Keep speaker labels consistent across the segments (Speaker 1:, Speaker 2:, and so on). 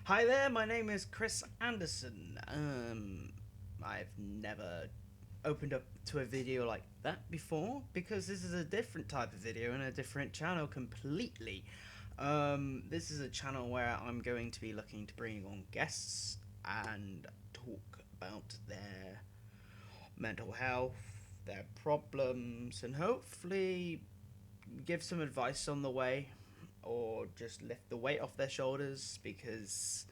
Speaker 1: Hi there, my name is Chris Anderson. I've never opened up to a video like that before because this is a different type of video and a different channel completely. This is a channel where I'm going to be looking to bring on guests and talk about their mental health, their problems, and hopefully give some advice on the way or just lift the weight off their shoulders because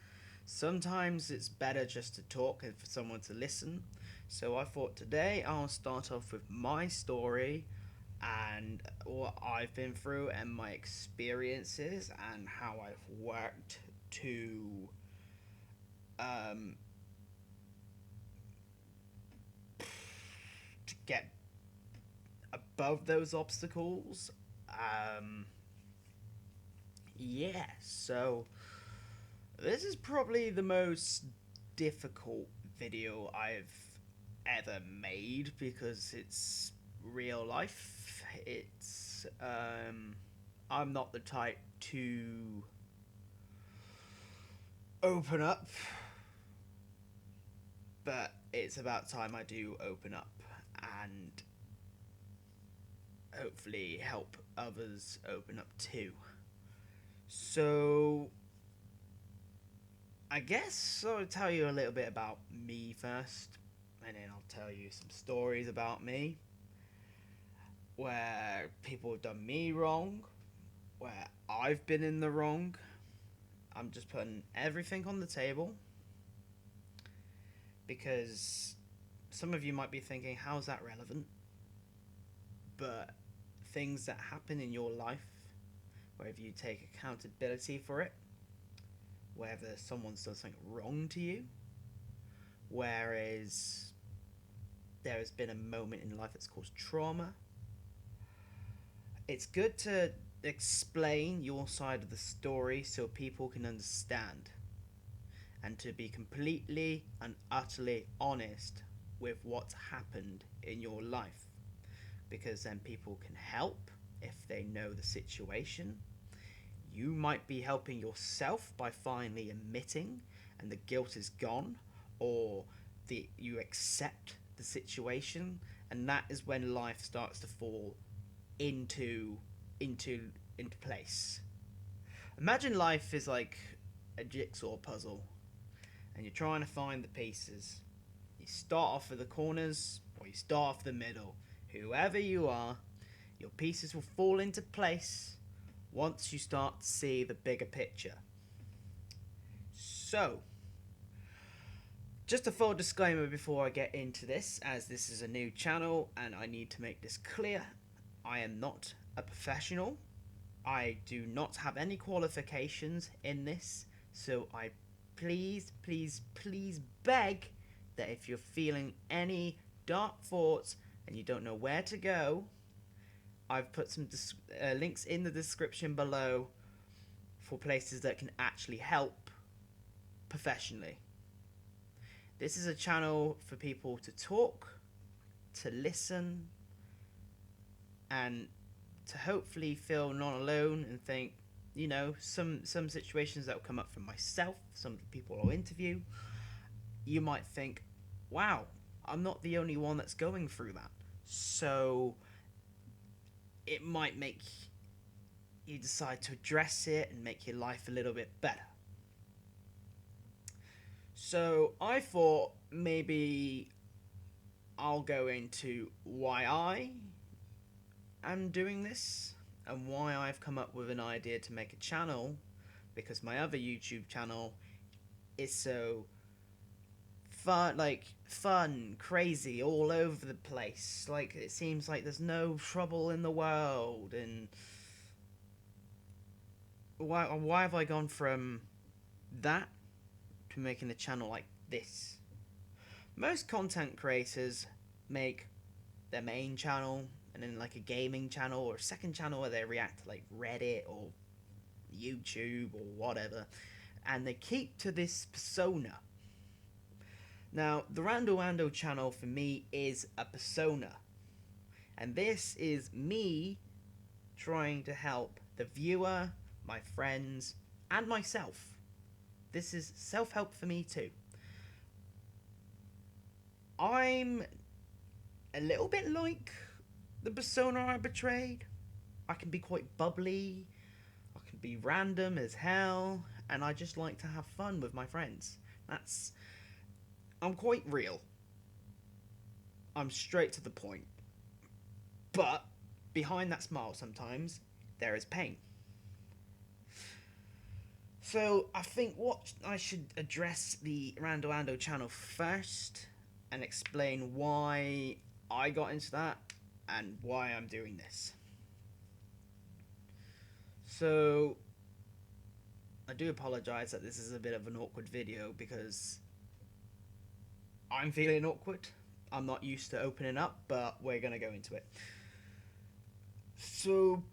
Speaker 1: sometimes it's better just to talk and for someone to listen. So I thought today I'll start off with my story and what I've been through and my experiences and how I've worked to um, get above those obstacles. Um, so this is probably the most difficult video I've ever made because it's real life. I'm not the type to open up, but it's about time I do open up and hopefully help others open up too. So I guess I'll tell you a little bit about me first, and then I'll tell you some stories about me where people have done me wrong, where I've been in the wrong. I'm just putting everything on the table because some of you might be thinking, how's that relevant? But things that happen in your life, whether you take accountability for it, whether someone's done something wrong to you, whereas there has been a moment in life that's caused trauma. It's good to explain your side of the story so people can understand and to be completely and utterly honest with what's happened in your life because then people can help if they know the situation. You might be helping yourself by finally admitting and the guilt is gone, or you accept the situation, and that is when life starts to fall into into place. Imagine life is like a jigsaw puzzle and you're trying to find the pieces. You start off with the corners or you start off the middle. Whoever you are, your pieces will fall into place once you start to see the bigger picture. So, just a full disclaimer before I get into this, as this is a new channel and I need to make this clear. I am not a professional. I do not have any qualifications in this, so I please beg that if you're feeling any dark thoughts and you don't know where to go, I've put some links in the description below for places that can actually help professionally. This is a channel for people to talk, to listen, and to hopefully feel not alone and think, some situations that will come up from myself, some of the people I'll interview, you might think, wow, I'm not the only one that's going through that. So it might make you decide to address it and make your life a little bit better. So I thought maybe I'll go into why I am doing this and why I've come up with an idea to make a channel, because my other YouTube channel is so fun, crazy, all over the place. Like, it seems like there's no trouble in the world, and why have I gone from that to making a channel like this? Most content creators make their main channel and then like a gaming channel or a second channel where they react to like Reddit or YouTube or whatever, and they keep to this persona. Now, the Rando channel for me is a persona, and this is me trying to help the viewer, my friends, and myself This is self-help for me too. I'm a little bit like the persona I betrayed. I can be quite bubbly, I can be random as hell, and I just like to have fun with my friends. That's. I'm quite real. I'm straight to the point. But behind that smile sometimes, there is pain. So I think what I should address the Rando Ando channel first and explain why I got into that and why I'm doing this. So I do apologise that this is a bit of an awkward video because I'm feeling awkward. I'm not used to opening up, but we're going to go into it. So,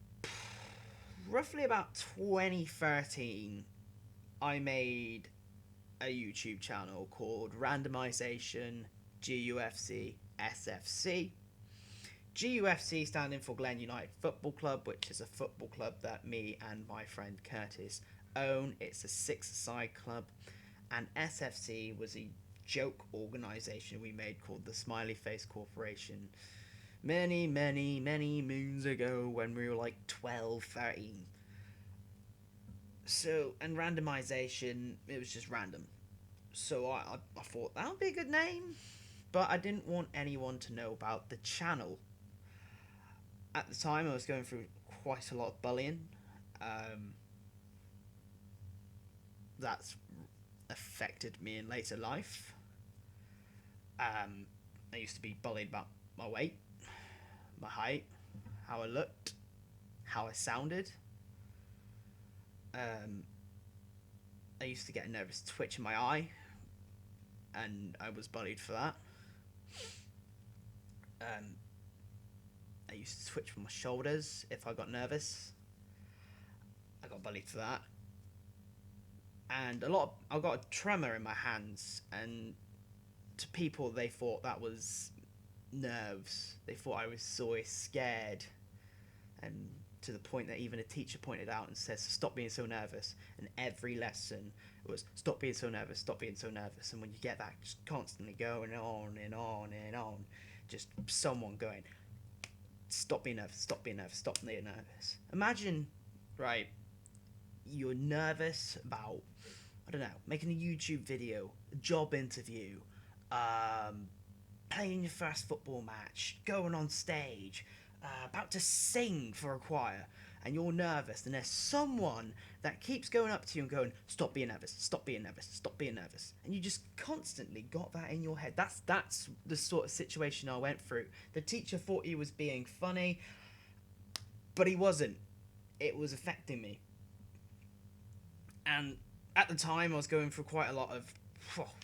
Speaker 1: roughly about 2013, I made a YouTube channel called Randomization GUFC SFC. GUFC standing for Glen United Football Club, which is a football club that me and my friend Curtis own. It's a six-a-side club. And SFC was a joke organisation we made called the Smiley Face Corporation many, many, many moons ago when we were like 12, 13. So, and randomization, it was just random. So I thought that would be a good name, but I didn't want anyone to know about the channel. At the time, I was going through quite a lot of bullying. That's affected me in later life. I used to be bullied about my weight, my height, how I looked, how I sounded. I used to get a nervous twitch in my eye, and I was bullied for that. I used to twitch with my shoulders if I got nervous. I got bullied for that. And I got a tremor in my hands, and to people they thought that was nerves. They thought I was so scared, and to the point that even a teacher pointed out and says, "Stop being so nervous." And every lesson was, "Stop being so nervous, stop being so nervous." And when you get that just constantly going on and on and on, just someone going, "Stop being nervous, stop being nervous, stop being nervous." Imagine, right, you're nervous about, I don't know, making a YouTube video, a job interview, playing your first football match, going on stage, about to sing for a choir, and you're nervous, and there's someone that keeps going up to you and going, "Stop being nervous, stop being nervous, stop being nervous," and you just constantly got that in your head. That's the sort of situation I went through. The teacher thought he was being funny, but he wasn't. It was affecting me. And at the time, I was going through quite a lot of,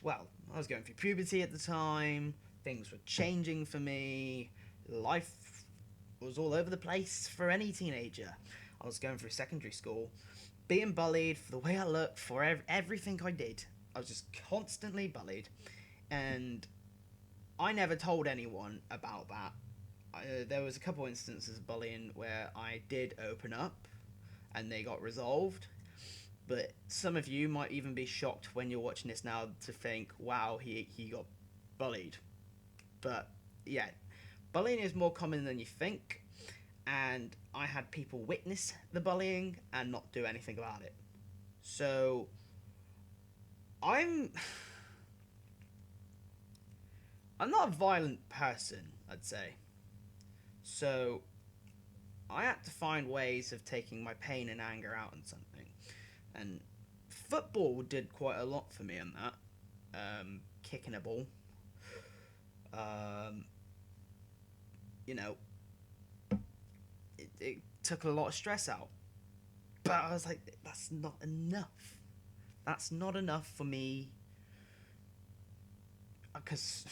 Speaker 1: well, I was going through puberty at the time. Things were changing for me. Life was all over the place for any teenager. I was going through secondary school, being bullied for the way I looked, for everything I did. I was just constantly bullied. And I never told anyone about that. There was a couple instances of bullying where I did open up and they got resolved. But some of you might even be shocked when you're watching this now to think, wow, he got bullied. But yeah, bullying is more common than you think, and I had people witness the bullying and not do anything about it. So I'm not a violent person, I'd say. So I had to find ways of taking my pain and anger out on something. And football did quite a lot for me on that. Kicking a ball. You know, it took a lot of stress out. But I was like, that's not enough. That's not enough for me. Because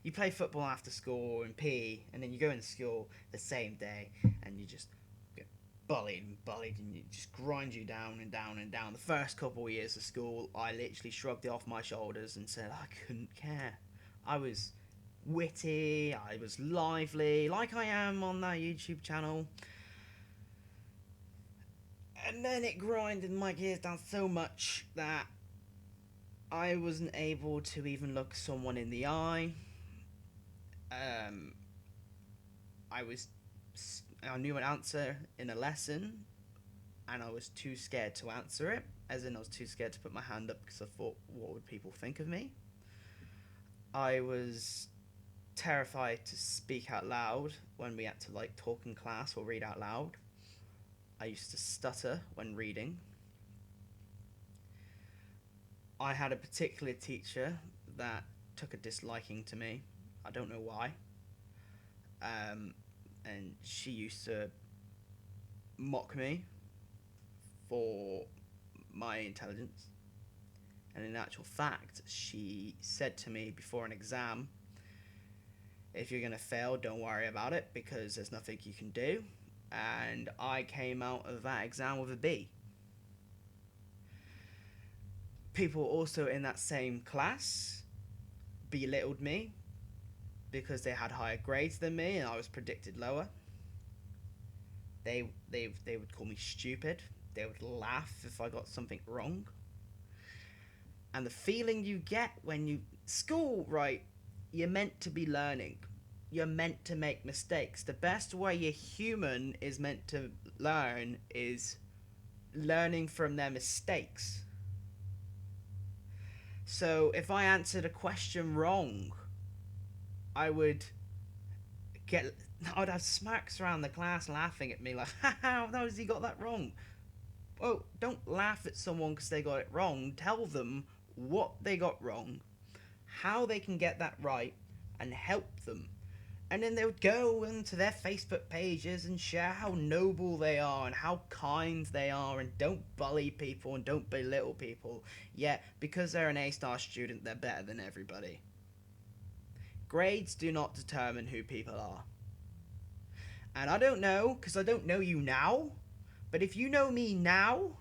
Speaker 1: you play football after school in PE, and then you go into school the same day, and you just get bullied, and it just grinds you down and down and down. The first couple of years of school, I literally shrugged it off my shoulders and said I couldn't care. I was witty, I was lively, like I am on that YouTube channel. And then it grinded my gears down so much that I wasn't able to even look someone in the eye. Um, I was, I knew an answer in a lesson, and I was too scared to answer it. As in, I was too scared to put my hand up because I thought, what would people think of me? I was terrified to speak out loud when we had to like talk in class or read out loud. I used to stutter when reading. I had a particular teacher that took a disliking to me. I don't know why. And she used to mock me for my intelligence. And in actual fact, she said to me before an exam, if you're going to fail, don't worry about it because there's nothing you can do. And I came out of that exam with a B. People also in that same class belittled me because they had higher grades than me and I was predicted lower. They would call me stupid. They would laugh if I got something wrong. And the feeling you get when you... School, right, you're meant to be learning. You're meant to make mistakes. The best way a human is meant to learn is learning from their mistakes. So if I answered a question wrong, I'd have smacks around the class laughing at me like, how has he got that wrong? Well, don't laugh at someone because they got it wrong. Tell them what they got wrong, how they can get that right, and help them. And then they would go into their Facebook pages and share how noble they are and how kind they are and don't bully people and don't belittle people. Yet, because they're an A-star student, they're better than everybody. Grades do not determine who people are. And I don't know, because I don't know you now, but if you know me now,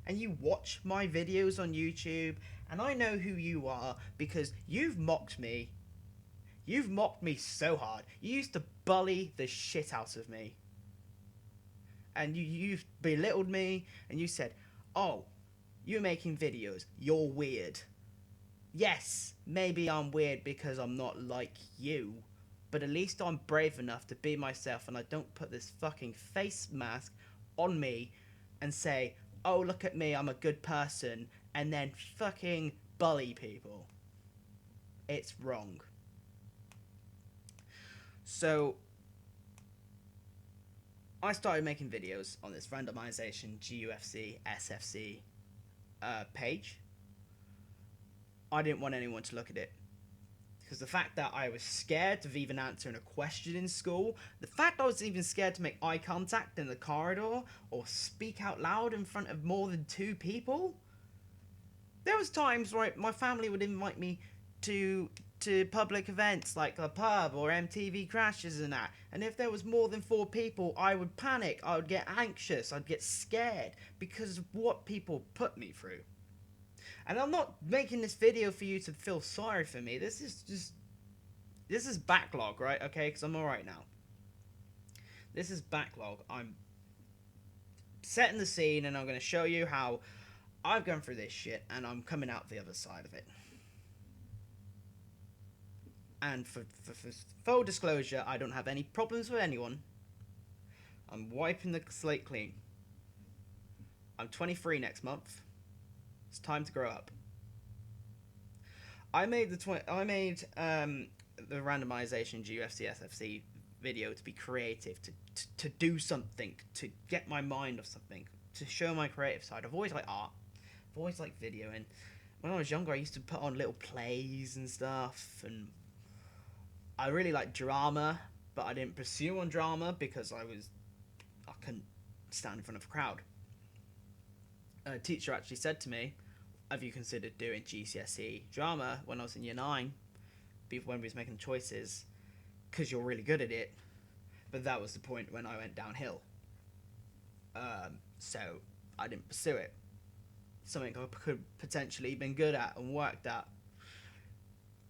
Speaker 1: and you watch my videos on YouTube, and I know who you are because you've mocked me. You've mocked me so hard. You used to bully the shit out of me. And you've belittled me, and you said, oh, you're making videos. You're weird. Yes, maybe I'm weird because I'm not like you, but at least I'm brave enough to be myself, and I don't put this fucking face mask on me and say, oh, look at me, I'm a good person, and then fucking bully people. It's wrong. So, I started making videos on this randomization GUFC SFC page. I didn't want anyone to look at it. Because the fact that I was scared of even answering a question in school, the fact I was even scared to make eye contact in the corridor or speak out loud in front of more than 2 people. There was times where my family would invite me to public events like a pub or MTV Crashes and that. And if there was more than 4 people, I would panic, I would get anxious, I'd get scared because of what people put me through. And I'm not making this video for you to feel sorry for me. This is backlog, right? Okay, because I'm alright now. This is backlog. I'm setting the scene and I'm going to show you how I've gone through this shit and I'm coming out the other side of it. And for full disclosure, I don't have any problems with anyone. I'm wiping the slate clean. I'm 23 next month. It's time to grow up. I made the randomization GUFC SFC video to be creative, to do something, to get my mind off something, to show my creative side. I've always liked art. I've always liked video, and when I was younger, I used to put on little plays and stuff, and I really liked drama, but I didn't pursue on drama because I couldn't stand in front of a crowd. A teacher actually said to me, have you considered doing GCSE drama when I was in year 9, when we was making choices, because you're really good at it. But that was the point when I went downhill. So I didn't pursue it. Something I could potentially been good at and worked at,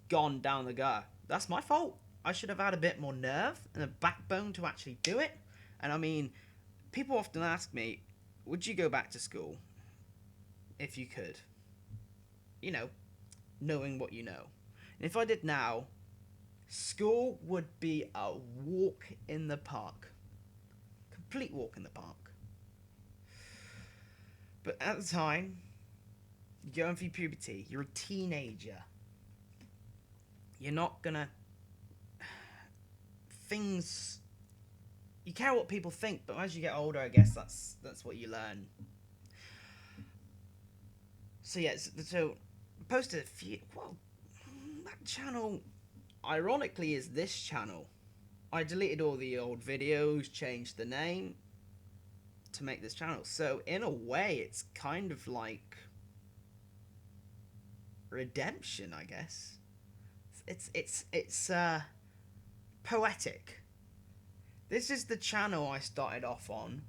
Speaker 1: gone down the gutter. That's my fault. I should have had a bit more nerve and a backbone to actually do it. And I mean, people often ask me, would you go back to school if you could? you know, knowing what you know. And if I did now, school would be a walk in the park. Complete walk in the park. But at the time, you're going through puberty, you're a teenager. You're not gonna. Things. You care what people think, but as you get older, I guess that's what you learn. So yeah, so posted a few. Well, that channel, ironically, is this channel. I deleted all the old videos, changed the name to make this channel. So in a way, it's kind of like redemption, I guess. It's poetic. This is the channel I started off on,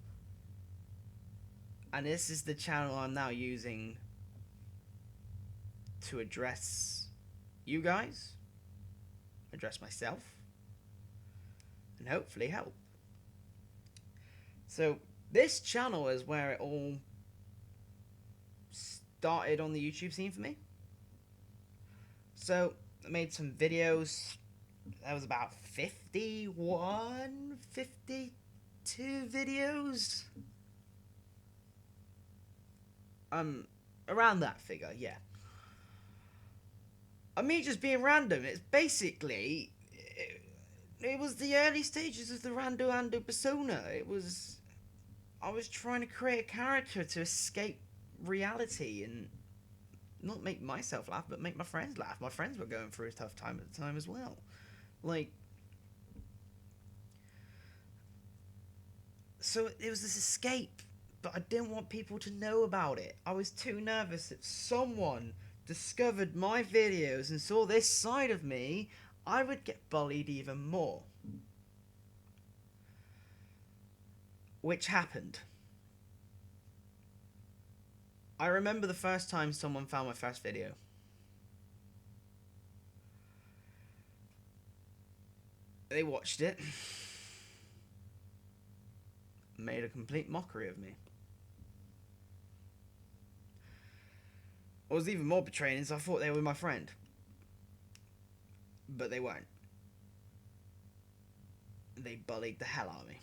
Speaker 1: and this is the channel I'm now using to address you guys, address myself, and hopefully help. So this channel is where it all started on the YouTube scene for me. So I made some videos. That was about 51, 52 videos. Around that figure, yeah. Me just being random. It's basically, it was the early stages of the Rando Ando persona. I was trying to create a character to escape reality and not make myself laugh, but make my friends laugh. My friends were going through a tough time at the time as well. Like, so it was this escape, but I didn't want people to know about it. I was too nervous if someone discovered my videos and saw this side of me, I would get bullied even more. Which happened. I remember the first time someone found my first video. They watched it, made a complete mockery of me. What was even more betraying is I thought they were my friend. But they weren't. They bullied the hell out of me.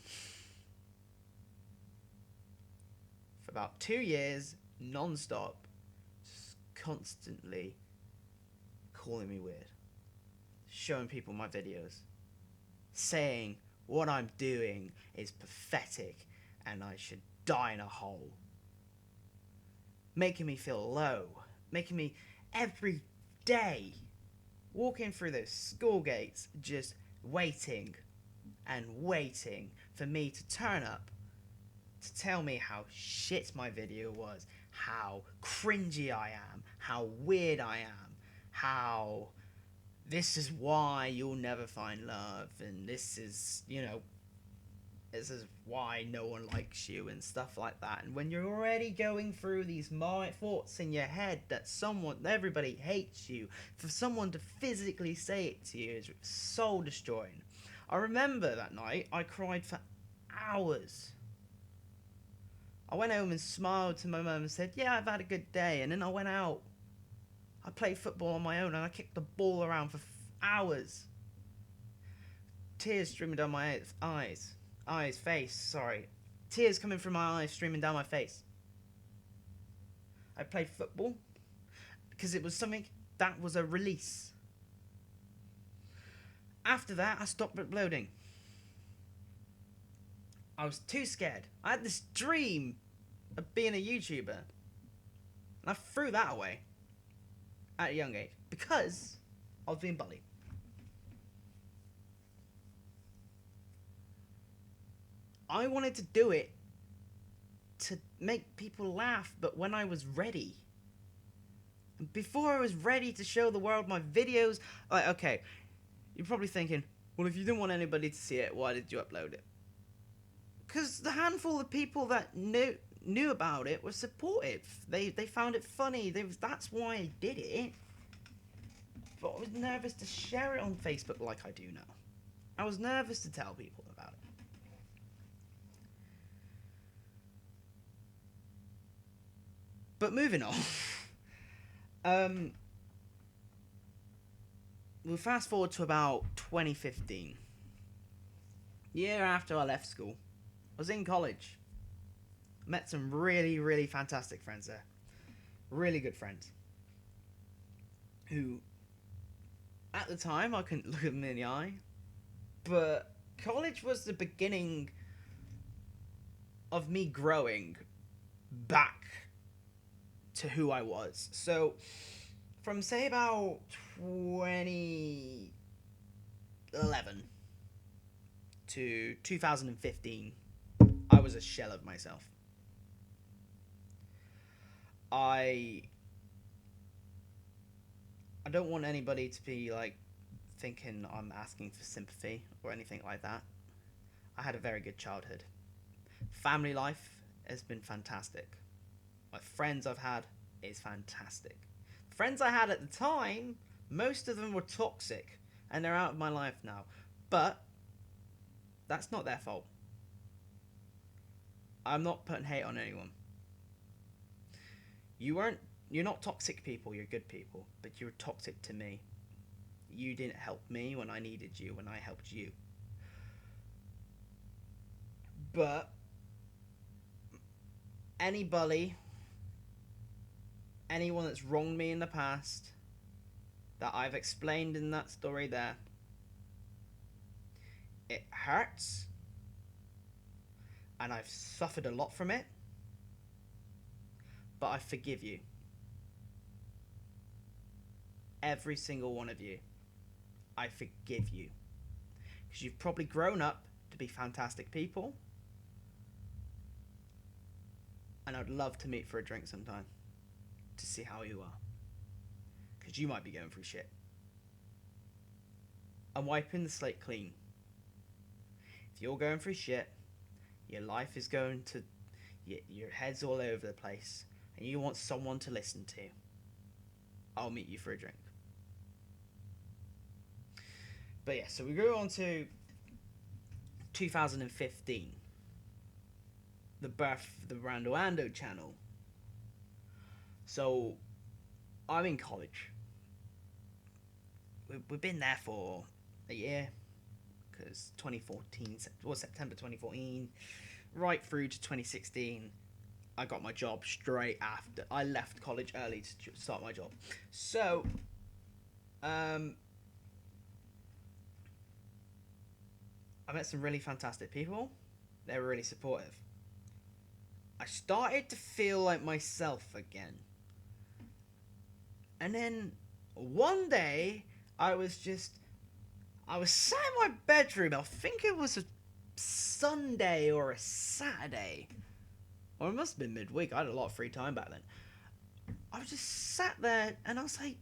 Speaker 1: For about 2 years, non-stop, just constantly calling me weird. Showing people my videos. Saying what I'm doing is pathetic and I should die in a hole. Making me feel low. Making me, every day, walking through those school gates, just waiting and waiting for me to turn up to tell me how shit my video was, how cringy I am, how weird I am, how this is why you'll never find love, and this is, this is why no one likes you, and stuff like that. And when you're already going through these thoughts in your head that everybody hates you, for someone to physically say it to you is soul destroying. I remember that night, I cried for hours. I went home and smiled to my mum and said, yeah, I've had a good day. And then I went out. I played football on my own and I kicked the ball around for hours. Tears streaming down my face. Tears coming from my eyes, streaming down my face. I played football because it was something that was a release. After that, I stopped uploading. I was too scared. I had this dream of being a YouTuber. And I threw that away at a young age because I was being bullied. I wanted to do it to make people laugh, but when I was ready. Before I was ready to show the world my videos, okay, you're probably thinking, well, if you didn't want anybody to see it, why did you upload it? Because the handful of people that knew about it were supportive. They found it funny. That's why I did it. But I was nervous to share it on Facebook like I do now. I was nervous to tell people about it. But moving on. Um, we'll fast forward to about 2015. Year after I left school. I was in college. Met some really, really fantastic friends there. Really good friends. Who, at the time, I couldn't look them in the eye. But college was the beginning of me growing back to who I was. So, from say about 2011 to 2015, I was a shell of myself. I don't want anybody to be like thinking I'm asking for sympathy or anything like that. I had a very good childhood. Family life has been fantastic. My friends I've had is fantastic. Friends I had at the time, most of them were toxic and they're out of my life now. But that's not their fault. I'm not putting hate on anyone. You're not toxic people, you're good people, but you're toxic to me. You didn't help me when I needed you, when I helped you. But anyone that's wronged me in the past, that I've explained in that story there, it hurts, and I've suffered a lot from it, but I forgive you. Every single one of you. I forgive you. Because you've probably grown up to be fantastic people. And I'd love to meet for a drink sometime. To see how you are. Because you might be going through shit. I'm wiping the slate clean. If you're going through shit, your life is going to... Your head's all over the place. And you want someone to listen to. I'll meet you for a drink. But yeah, so we go on to 2015. The birth of the Randoando channel. So, I'm in college. We've been there for a year. Because 2014, well, September 2014, right through to 2016, I got my job straight after. I left college early to start my job. So, I met some really fantastic people. They were really supportive. I started to feel like myself again. And then one day, I was sat in my bedroom. I think it was a Sunday or a Saturday. Or it must have been midweek. I had a lot of free time back then. I was just sat there and I was like,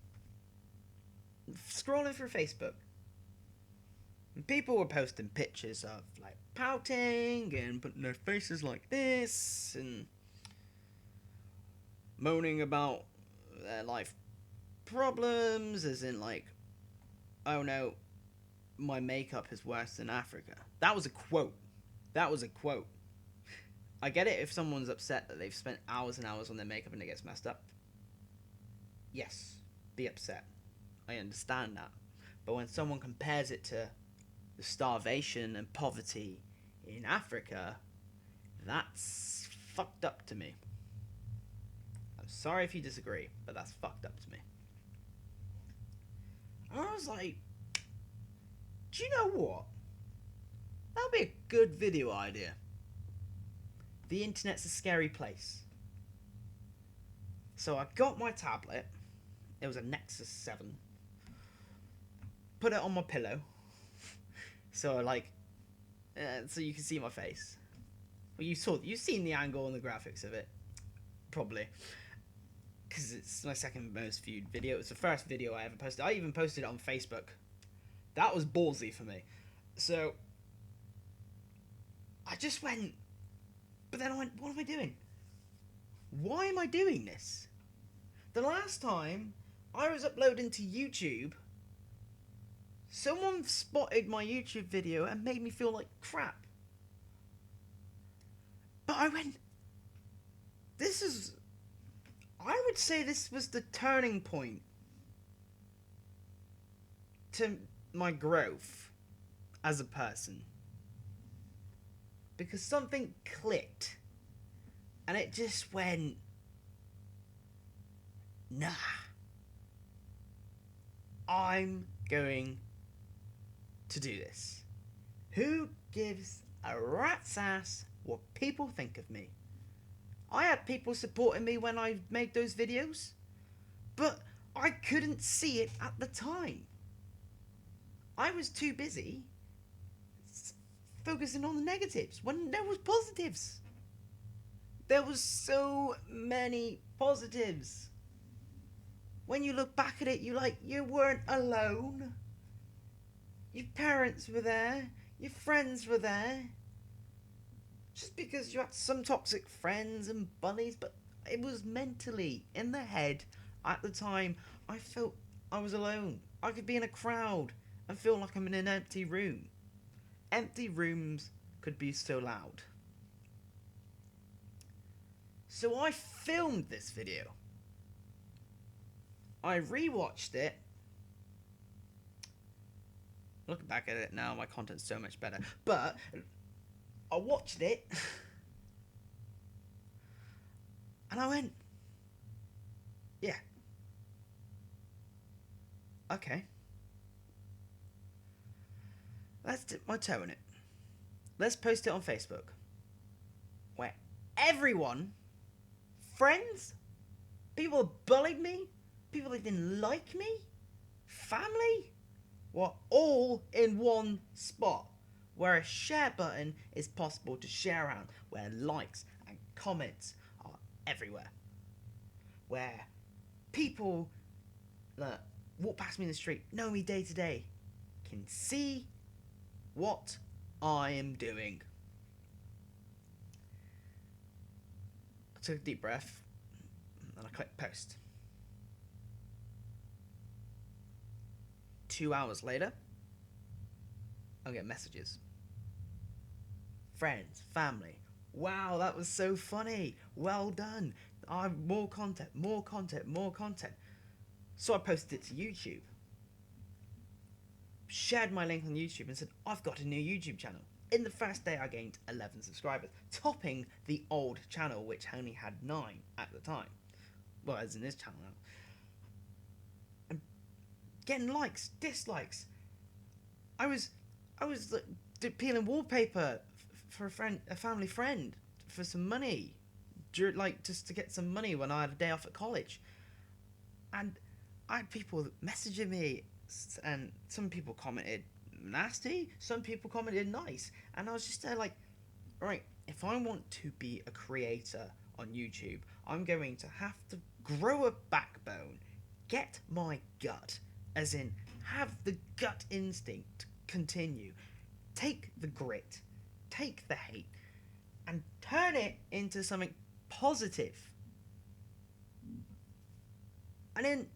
Speaker 1: scrolling through Facebook. And people were posting pictures of like pouting and putting their faces like this and moaning about their life problems, as in like, oh no, my makeup is worse than Africa. That was a quote. I get it if someone's upset that they've spent hours and hours on their makeup and it gets messed up. Yes, be upset. I understand that. But when someone compares it to the starvation and poverty in Africa, that's fucked up to me. I'm sorry if you disagree, but that's fucked up to me. And I was like, do you know what? That would be a good video idea. The internet's a scary place. So I got my tablet. It was a Nexus 7. Put it on my pillow. So so you can see my face. Well, you've seen the angle and the graphics of it, probably, because it's my second most viewed video. It was the first video I ever posted. I even posted it on Facebook. That was ballsy for me. So I just went, but then I went, what am I doing? Why am I doing this? The last time I was uploading to YouTube, someone spotted my YouTube video and made me feel like crap. But I went, I would say this was the turning point to my growth as a person. Because something clicked. And it just went, nah. I'm going to do this. Who gives a rat's ass what people think of me? I had people supporting me when I made those videos, but I couldn't see it at the time. I was too busy focusing on the negatives when there was positives. There was so many positives. When you look back at it, you weren't alone. Your parents were there. Your friends were there. Just because you had some toxic friends and buddies, but it was mentally, in the head, at the time, I felt I was alone. I could be in a crowd and feel like I'm in an empty room. Empty rooms could be so loud. So I filmed this video. I rewatched it. Looking back at it now, my content's so much better. But I watched it and I went, yeah. Okay. Let's dip my toe in it. Let's post it on Facebook. Where everyone, friends, people who bullied me, people that didn't like me, family, were all in one spot. Where a share button is possible to share around. Where likes and comments are everywhere. Where people that walk past me in the street, know me day to day, can see what I am doing. I took a deep breath and I clicked post. 2 hours later, I get messages. Friends, family. Wow, that was so funny. Well done. More content, more content, more content. So I posted it to YouTube. Shared my link on YouTube and said, I've got a new YouTube channel. In the first day, I gained 11 subscribers, topping the old channel, which only had 9 at the time. Well, as in this channel now. And getting likes, dislikes. I was peeling wallpaper for a family friend for some money, just to get some money when I had a day off at college. And I had people messaging me, and some people commented nasty, some people commented nice, and I was just there like, right, if I want to be a creator on YouTube, I'm going to have to grow a backbone, get my gut, as in have the gut instinct to continue, take the grit, take the hate, and turn it into something positive. And then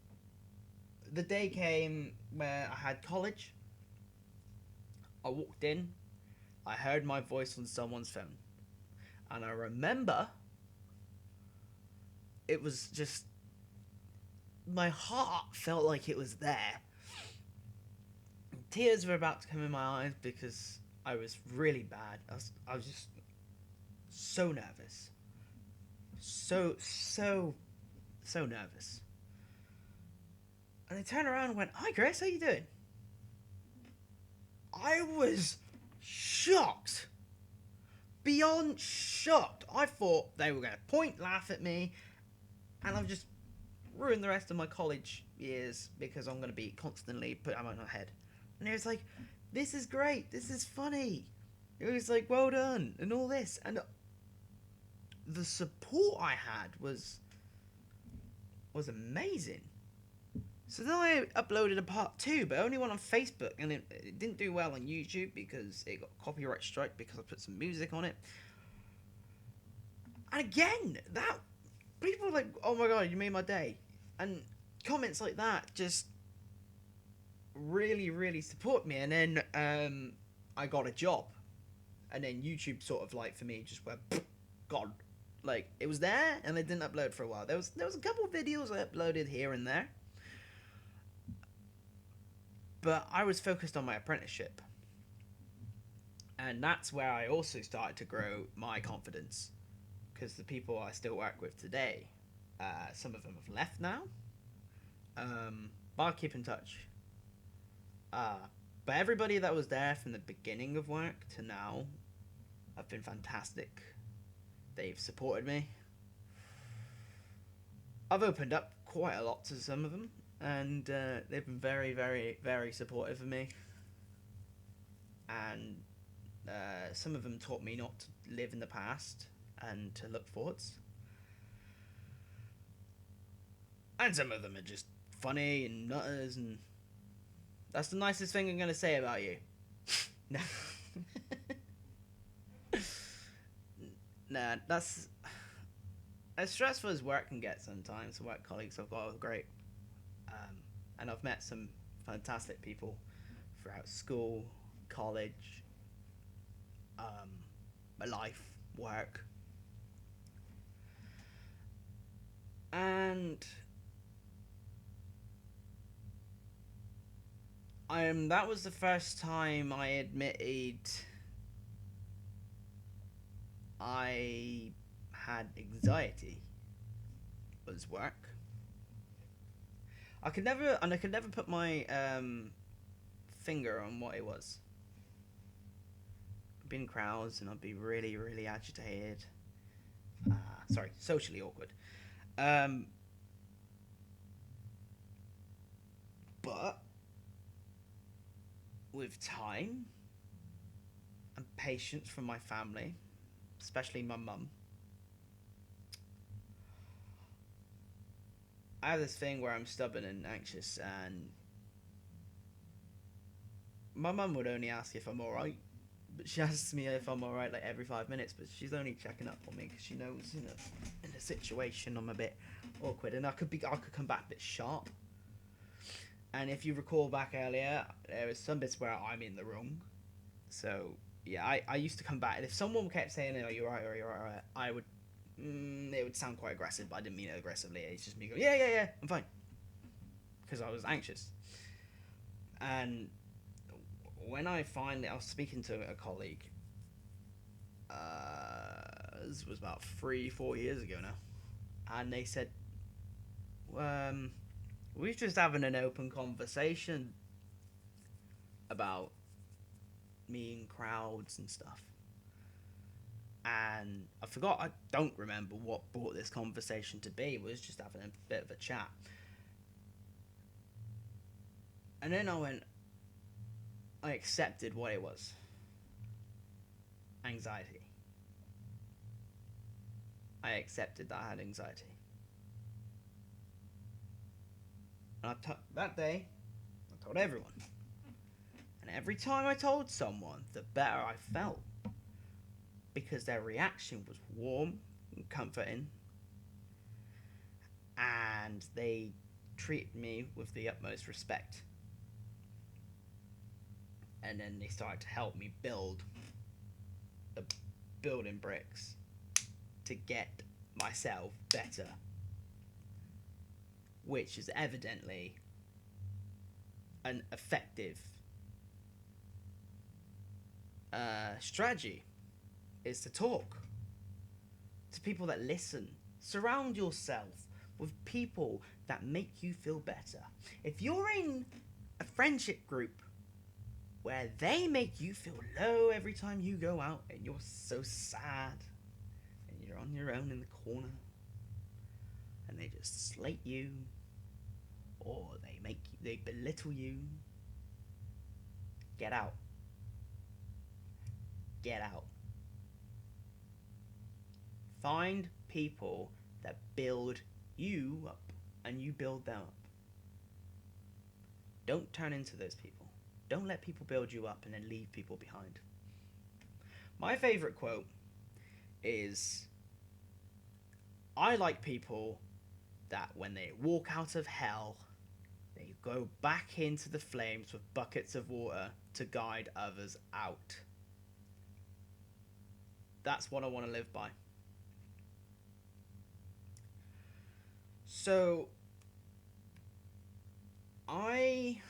Speaker 1: the day came where I had college. I walked in, I heard my voice on someone's phone, and I remember it was just, my heart felt like it was there. Tears were about to come in my eyes because I was really bad. I was just so nervous. So nervous. And I turned around and went, "Hi Chris, how you doing?" I was shocked. Beyond shocked. I thought they were going to point, laugh at me, and I've just ruined the rest of my college years because I'm going to be constantly put on my head. And it was like, this is great, this is funny. It was like, well done, and all this. And the support I had was amazing. So then I uploaded a part 2, but only one on Facebook, and it didn't do well on YouTube because it got copyright strike because I put some music on it. And again, that people were like, "Oh my god, you made my day," and comments like that just really support me. And then I got a job, and then YouTube sort of like for me just went gone. Like, it was there and I didn't upload for a while. There was a couple of videos I uploaded here and there, but I was focused on my apprenticeship. And that's where I also started to grow my confidence, because the people I still work with today, some of them have left now, but I'll keep in touch. Uh, but everybody that was there from the beginning of work to now have been fantastic. They've supported me. I've opened up quite a lot to some of them, and they've been very, very, very supportive of me. And some of them taught me not to live in the past and to look forwards. And some of them are just funny and nutters, and that's the nicest thing I'm going to say about you. No. Nah, that's as stressful as work can get sometimes. The work colleagues I've got are great. And I've met some fantastic people throughout school, college, my life, work. And that was the first time I admitted I had anxiety was work. I could never put my finger on what it was. I'd be in crowds and I'd be really, really agitated. Sorry, socially awkward. But with time and patience from my family, especially my mum, I have this thing where I'm stubborn and anxious, and my mum would only ask if I'm alright, but she asks me if I'm alright like every 5 minutes, but she's only checking up on me because she knows, in a situation I'm a bit awkward, and I could come back a bit sharp. And if you recall back earlier, there was some bits where I'm in the wrong. So yeah, I used to come back, and if someone kept saying, "Oh, you're right," or "You're right," I would. It would sound quite aggressive, but I didn't mean it aggressively. It's just me going, "Yeah, yeah, yeah, I'm fine," because I was anxious. And when I was speaking to a colleague. This was about 3-4 years ago now, and they said, "We're just having an open conversation about me in crowds and stuff." And I don't remember what brought this conversation to be. It was just having a bit of a chat. And then I accepted what it was. Anxiety. I accepted that I had anxiety. And that day, I told everyone. And every time I told someone, the better I felt. Because their reaction was warm and comforting. And they treated me with the utmost respect. And then they started to help me build the building bricks to get myself better. Which is evidently an effective strategy, is to talk to people that listen. Surround yourself with people that make you feel better. If you're in a friendship group where they make you feel low every time you go out and you're so sad and you're on your own in the corner and they just slate you or they belittle you, get out. Get out. Find people that build you up and you build them up. Don't turn into those people. Don't let people build you up and then leave people behind. My favourite quote is, I like people that when they walk out of hell, they go back into the flames with buckets of water to guide others out. That's what I want to live by. So I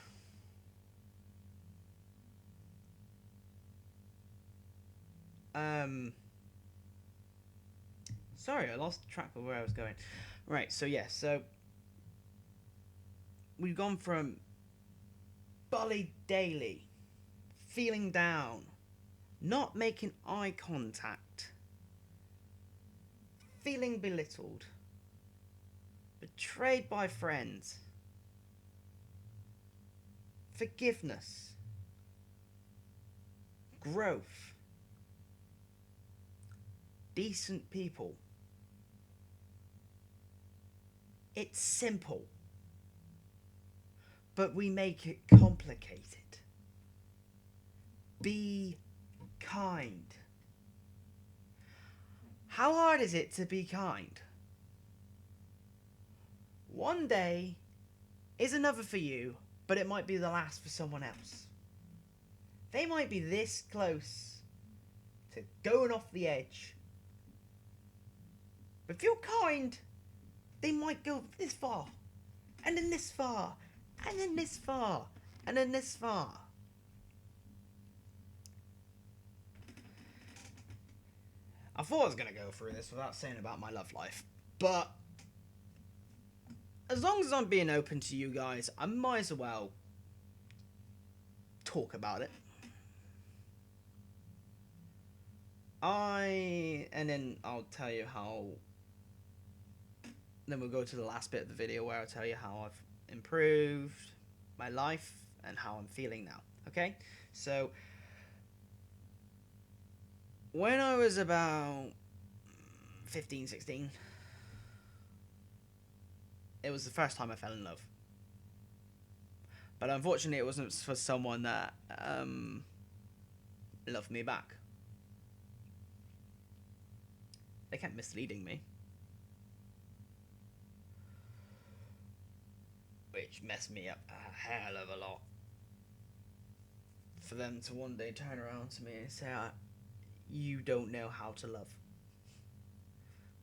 Speaker 1: um sorry, I lost track of where I was going. Right, so yeah, so we've gone from bullied daily, feeling down, not making eye contact, feeling belittled, betrayed by friends, forgiveness, growth, decent people. It's simple, but we make it complicated. Be kind. How hard is it to be kind? One day is another for you, but it might be the last for someone else. They might be this close to going off the edge. But if you're kind, they might go this far, and then this far, and then this far, and then this far. I thought I was going to go through this without saying about my love life, but as long as I'm being open to you guys, I might as well talk about it. And then I'll tell you how, then we'll go to the last bit of the video where I'll tell you how I've improved my life and how I'm feeling now, okay? So, when I was about 15, 16, it was the first time I fell in love. But unfortunately, it wasn't for someone that loved me back. They kept misleading me, which messed me up a hell of a lot. For them to one day turn around to me and say, you don't know how to love.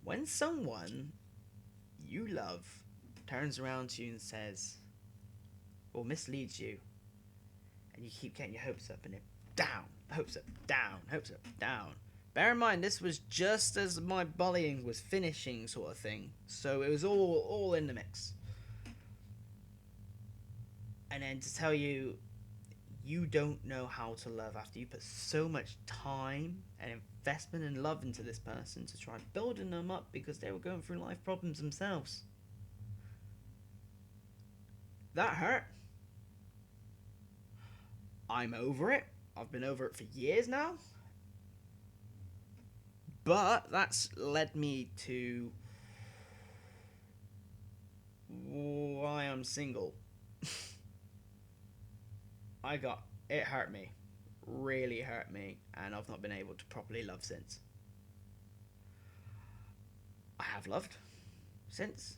Speaker 1: When someone you love turns around to you and says, or misleads you, and you keep getting your hopes up and they're down, hopes up, down, hopes up, down. Bear in mind, this was just as my bullying was finishing, sort of thing. So it was all in the mix. And then to tell you, you don't know how to love after you put so much time and investment and love into this person to try building them up because they were going through life problems themselves. That hurt. I'm over it. I've been over it for years now. But that's led me to why I'm single. It hurt me. Really hurt me. And I've not been able to properly love since. I have loved since.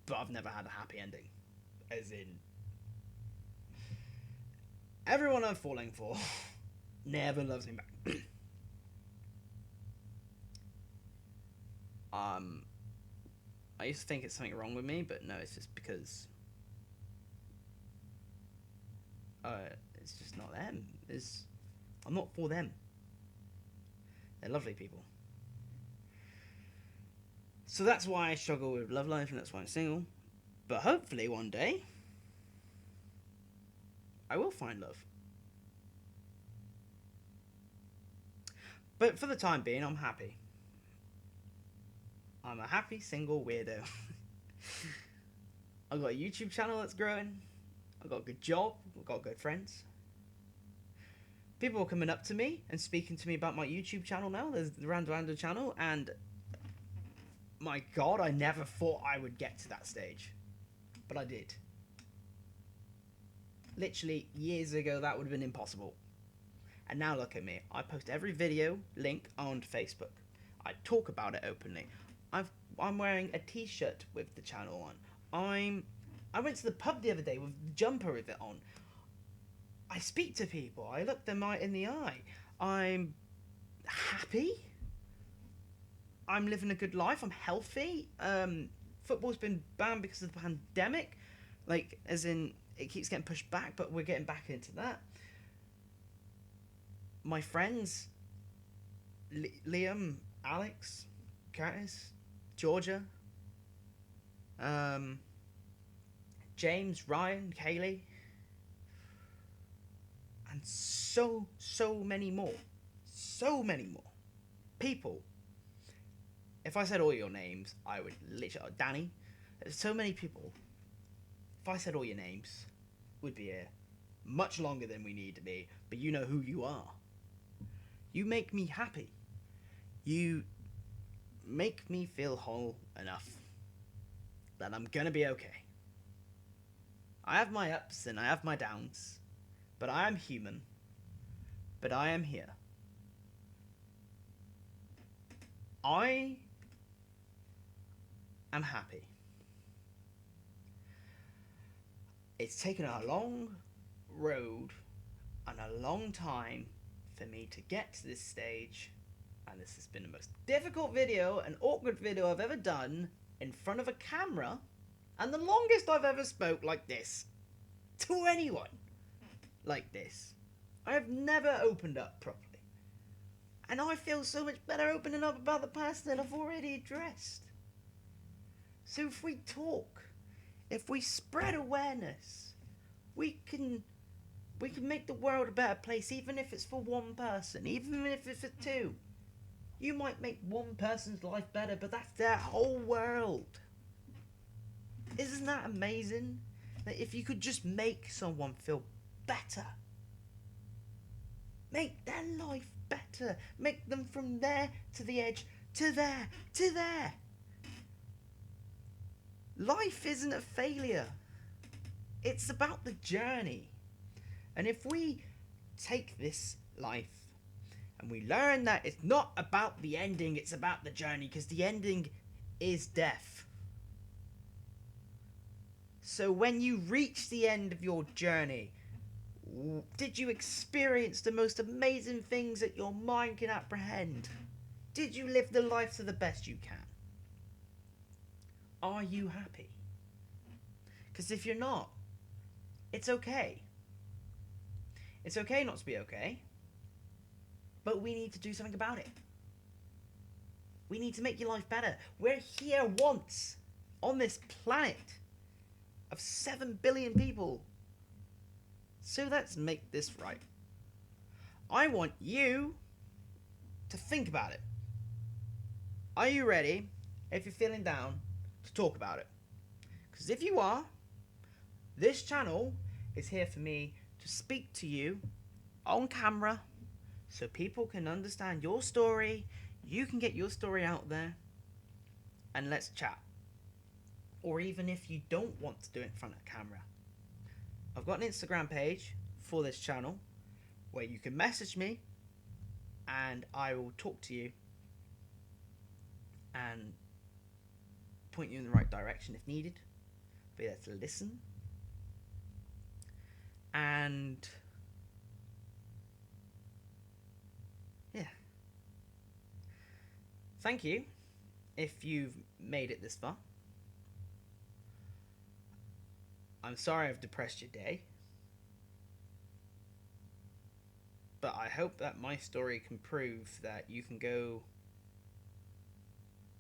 Speaker 1: But I've never had a happy ending. As in, everyone I'm falling for never loves me back. I used to think it's something wrong with me, but no, it's just because it's just not them. I'm not for them. They're lovely people. So that's why I struggle with love life, and that's why I'm single. But hopefully one day, I will find love. But for the time being, I'm happy. I'm a happy single weirdo. I've got a YouTube channel that's growing. I've got a good job. I've got good friends. People are coming up to me and speaking to me about my YouTube channel now. There's the Rando channel, and my God, I never thought I would get to that stage. But I did. Literally, years ago, that would have been impossible. And now look at me. I post every video link on Facebook. I talk about it openly. I'm wearing a t-shirt with the channel on. I went to the pub the other day with the jumper with it on. I speak to people. I look them right in the eye. I'm happy. I'm living a good life. I'm healthy. Football's been banned because of the pandemic. Like, as in, it keeps getting pushed back, but we're getting back into that. My friends, Liam, Alex, Curtis, Georgia, James, Ryan, Kaylee, and so many more. So many more. People. If I said all your names, I would literally... Danny. There's so many people. If I said all your names, we'd be here much longer than we need to be. But you know who you are. You make me happy. You make me feel whole enough that I'm gonna be okay. I have my ups and I have my downs. But I am human. But I am here. I am happy. It's taken a long road and a long time for me to get to this stage, and this has been the most difficult video and awkward video I've ever done in front of a camera, and the longest I've ever spoke like this to anyone like this. I have never opened up properly, and I feel so much better opening up about the past than I've already addressed. So if we talk, if we spread awareness, we can make the world a better place, even if it's for one person, even if it's for two. You might make one person's life better, but that's their whole world. Isn't that amazing? That if you could just make someone feel better, make their life better, make them from there to the edge, to there, to there. Life isn't a failure. It's about the journey. And if we take this life and we learn that it's not about the ending, it's about the journey, because the ending is death. So when you reach the end of your journey, did you experience the most amazing things that your mind can apprehend? Did you live the life to the best you can? Are you happy? Because if you're not, it's okay. It's okay not to be okay. But we need to do something about it. We need to make your life better. We're here once on this planet of 7 billion people. So let's make this right. I want you to think about it. Are you ready, if you're feeling down, to talk about it? Because if you are, this channel is here for me to speak to you on camera so people can understand your story, you can get your story out there, and let's chat. Or even if you don't want to do it in front of camera, I've got an Instagram page for this channel where you can message me and I will talk to you and point you in the right direction if needed. Be there to listen. And yeah. Thank you if you've made it this far. I'm sorry I've depressed your day. But I hope that my story can prove that you can go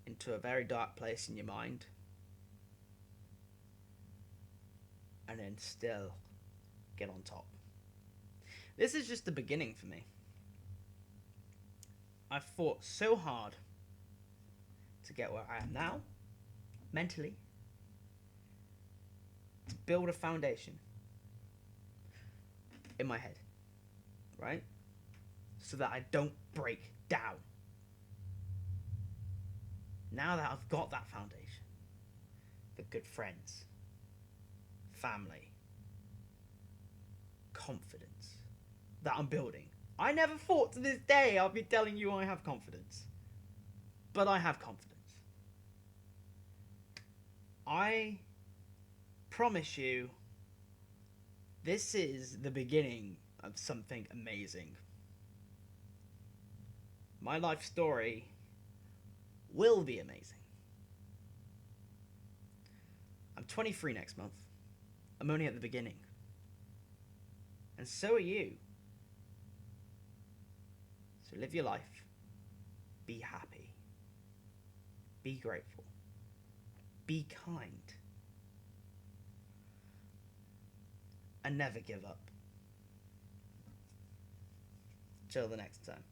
Speaker 1: into a very dark place in your mind and then still get on top. This is just the beginning for me. I've fought so hard to get where I am now, mentally, to build a foundation in my head, right? So that I don't break down. Now that I've got that foundation, the good friends, family, confidence that I'm building. I never thought to this day I'll be telling you I have confidence. But I have confidence. I promise you, this is the beginning of something amazing. My life story will be amazing. I'm 23 next month. I'm only at the beginning. And so are you. So live your life. Be happy. Be grateful. Be kind. And never give up. Till the next time.